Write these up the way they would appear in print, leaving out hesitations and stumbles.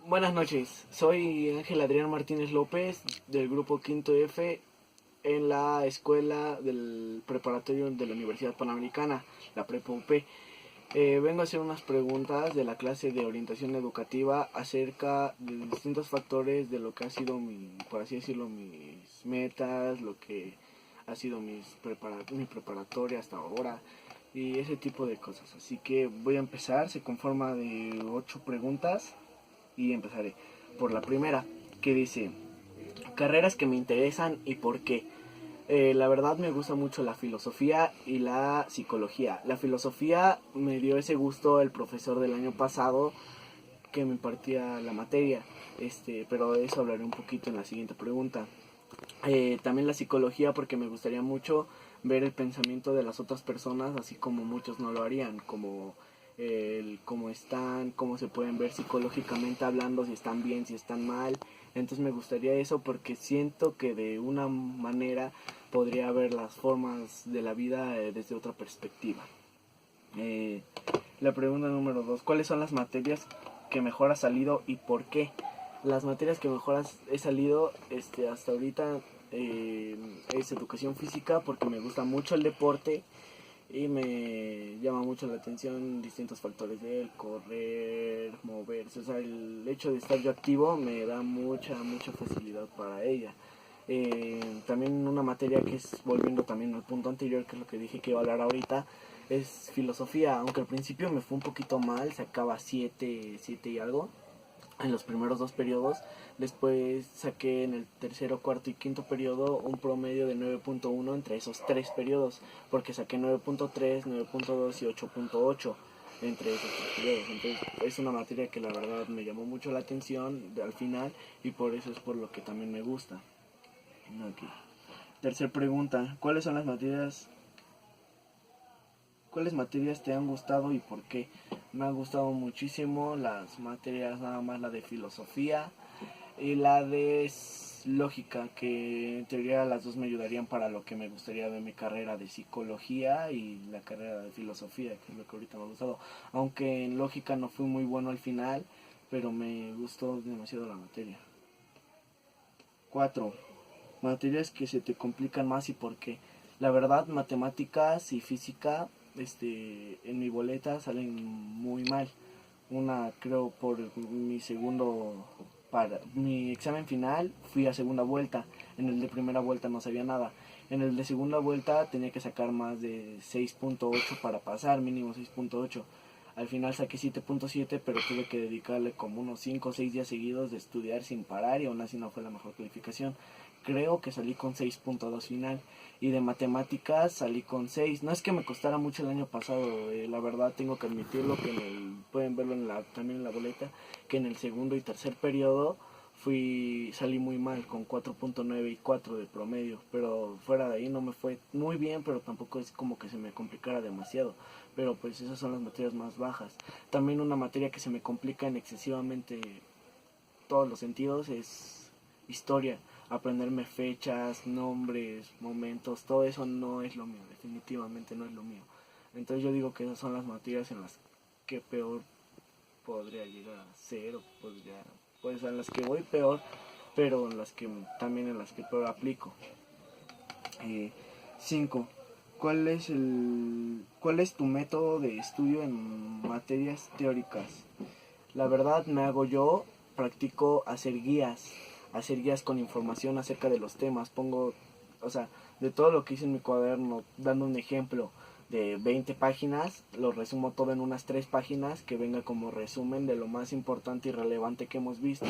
Buenas noches, soy Ángel Adrián Martínez López del grupo Quinto F en la escuela del preparatorio de la Universidad Panamericana, la Prepa UP. Vengo a hacer unas preguntas de la clase de orientación educativa acerca de distintos factores de lo que ha sido por así decirlo, mis metas, lo que ha sido mi preparatoria hasta ahora y ese tipo de cosas. Así que voy a empezar, se conforma de 8 preguntas y empezaré por la primera, que dice: carreras que me interesan y por qué. La verdad me gusta mucho la filosofía y la psicología. La filosofía me dio ese gusto el profesor del año pasado que me impartía la materia, pero de eso hablaré un poquito en la siguiente pregunta. También la psicología porque me gustaría mucho ver el pensamiento de las otras personas, así como muchos no lo harían, como el cómo están, cómo se pueden ver psicológicamente hablando, si están bien, si están mal. Entonces me gustaría eso porque siento que de una manera podría ver las formas de la vida desde otra perspectiva. Eh, la pregunta número 2: ¿cuáles son las materias que mejor has salido y por qué? Las materias que mejor he salido hasta ahorita es educación física porque me gusta mucho el deporte y me llama mucho la atención distintos factores de él, correr, moverse, o sea, el hecho de estar yo activo me da mucha facilidad para ella. También una materia que es, volviendo también al punto anterior, que es lo que dije que iba a hablar ahorita, es filosofía, aunque al principio me fue un poquito mal, sacaba 7 y algo en los primeros 2 periodos. Después saqué en el tercero, cuarto y quinto periodo un promedio de 9.1 entre esos 3 periodos, porque saqué 9.3, 9.2 y 8.8 entre esos 3 periodos. Entonces es una materia que la verdad me llamó mucho la atención al final y por eso es por lo que también me gusta. Okay. Tercer pregunta: ¿cuáles materias te han gustado y por qué? Me han gustado muchísimo las materias, nada más la de filosofía y la de lógica, que en teoría las dos me ayudarían para lo que me gustaría de mi carrera de psicología y la carrera de filosofía, que es lo que ahorita me ha gustado. Aunque en lógica no fui muy bueno al final, pero me gustó demasiado la materia. 4. Materias que se te complican más y por qué. La verdad, matemáticas y física en mi boleta salen muy mal. Una creo por mi segundo, para mi examen final fui a segunda vuelta. En el de primera vuelta no sabía nada. En el de segunda vuelta tenía que sacar más de 6.8 para pasar, mínimo 6.8. Al final saqué 7.7, pero tuve que dedicarle como unos 5 o 6 días seguidos de estudiar sin parar y aún así no fue la mejor calificación. Creo que salí con 6.2 final y de matemáticas salí con 6. No es que me costara mucho el año pasado, la verdad tengo que admitirlo, que pueden verlo también en la boleta, que en el segundo y tercer periodo salí muy mal con 4.9 y 4 de promedio, pero fuera de ahí no me fue muy bien, pero tampoco es como que se me complicara demasiado, pero pues esas son las materias más bajas. También una materia que se me complica en excesivamente todos los sentidos es historia. Aprenderme fechas, nombres, momentos, todo eso no es lo mío, definitivamente no es lo mío. Entonces yo digo que esas son las materias en las que peor podría llegar a ser, o pues en las que voy peor, pero también en las que peor aplico. 5. ¿Cuál es tu método de estudio en materias teóricas? La verdad me hago yo, practico hacer guías con información acerca de los temas. Pongo, o sea, de todo lo que hice en mi cuaderno, dando un ejemplo de 20 páginas, lo resumo todo en unas 3 páginas que venga como resumen de lo más importante y relevante que hemos visto,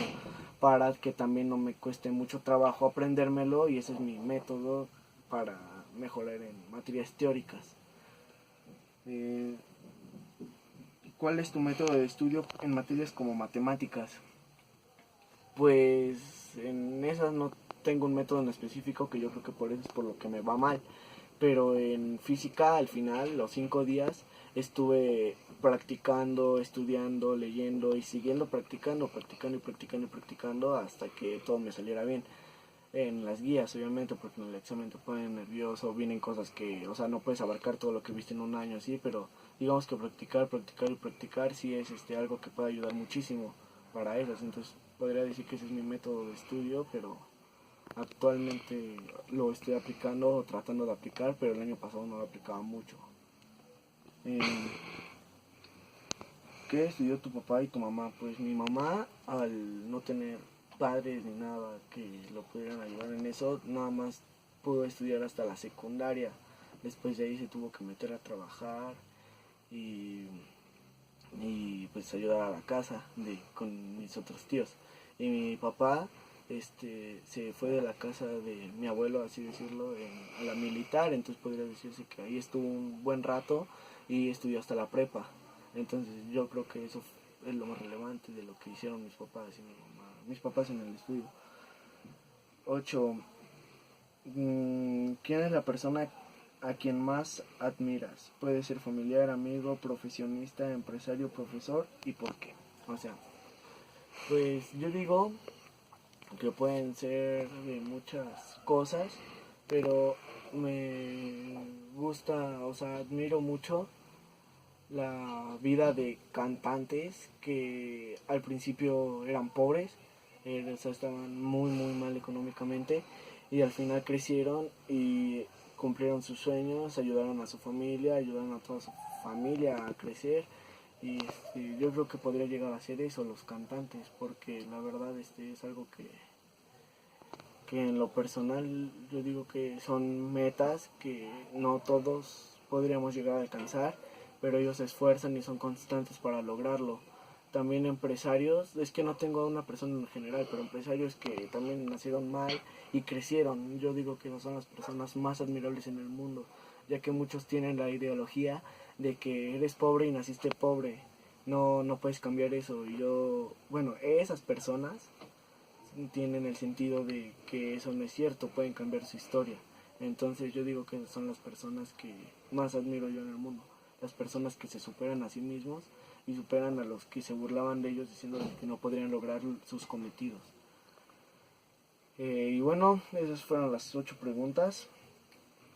para que también no me cueste mucho trabajo aprendérmelo, y ese es mi método para mejorar en materias teóricas. Eh, ¿Cuál es tu método de estudio en materias como matemáticas? Pues en esas no tengo un método en específico, que yo creo que por eso es por lo que me va mal. Pero en física, al final, los 5 días, estuve practicando, estudiando, leyendo y siguiendo practicando hasta que todo me saliera bien. En las guías, obviamente, porque en el examen te ponen nervioso, vienen cosas que, o sea, no puedes abarcar todo lo que viste en un año, así, pero digamos que practicar y practicar sí es algo que puede ayudar muchísimo para esas. Entonces podría decir que ese es mi método de estudio, pero actualmente lo estoy aplicando o tratando de aplicar, pero el año pasado no lo aplicaba mucho. Eh, ¿Qué estudió tu papá y tu mamá? Pues mi mamá, al no tener padres ni nada que lo pudieran ayudar en eso, nada más pudo estudiar hasta la secundaria. Después de ahí se tuvo que meter a trabajar y, pues ayudar a la casa con mis otros tíos. Y mi papá se fue de la casa de mi abuelo, así decirlo, a la militar, entonces podría decirse que ahí estuvo un buen rato y estudió hasta la prepa. Entonces yo creo que eso es lo más relevante de lo que hicieron mis papás y mi mamá, mis papás en el estudio. 8. ¿Quién es la persona a quien más admiras? Puede ser familiar, amigo, profesionista, empresario, profesor, y por qué. O sea, pues yo digo que pueden ser de muchas cosas, pero me gusta, o sea, admiro mucho la vida de cantantes que al principio eran pobres, o sea, estaban muy mal económicamente y al final crecieron y cumplieron sus sueños, ayudaron a su familia, ayudaron a toda su familia a crecer y yo creo que podría llegar a ser eso los cantantes, porque la verdad es algo que en lo personal yo digo que son metas que no todos podríamos llegar a alcanzar, pero ellos se esfuerzan y son constantes para lograrlo. También empresarios, es que no tengo a una persona en general, pero empresarios que también nacieron mal y crecieron. Yo digo que son las personas más admirables en el mundo, ya que muchos tienen la ideología de que eres pobre y naciste pobre. No puedes cambiar eso. Y yo, bueno, esas personas tienen el sentido de que eso no es cierto, pueden cambiar su historia. Entonces yo digo que son las personas que más admiro yo en el mundo, las personas que se superan a sí mismos y superan a los que se burlaban de ellos diciéndoles que no podrían lograr sus cometidos. Y bueno, esas fueron las 8 preguntas.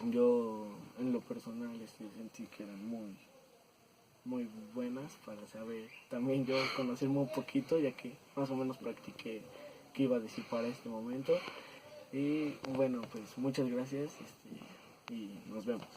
Yo en lo personal sentí que eran muy buenas para saber, también yo conocerme un poquito, ya que más o menos practiqué qué iba a decir para este momento. Y bueno, pues muchas gracias y nos vemos.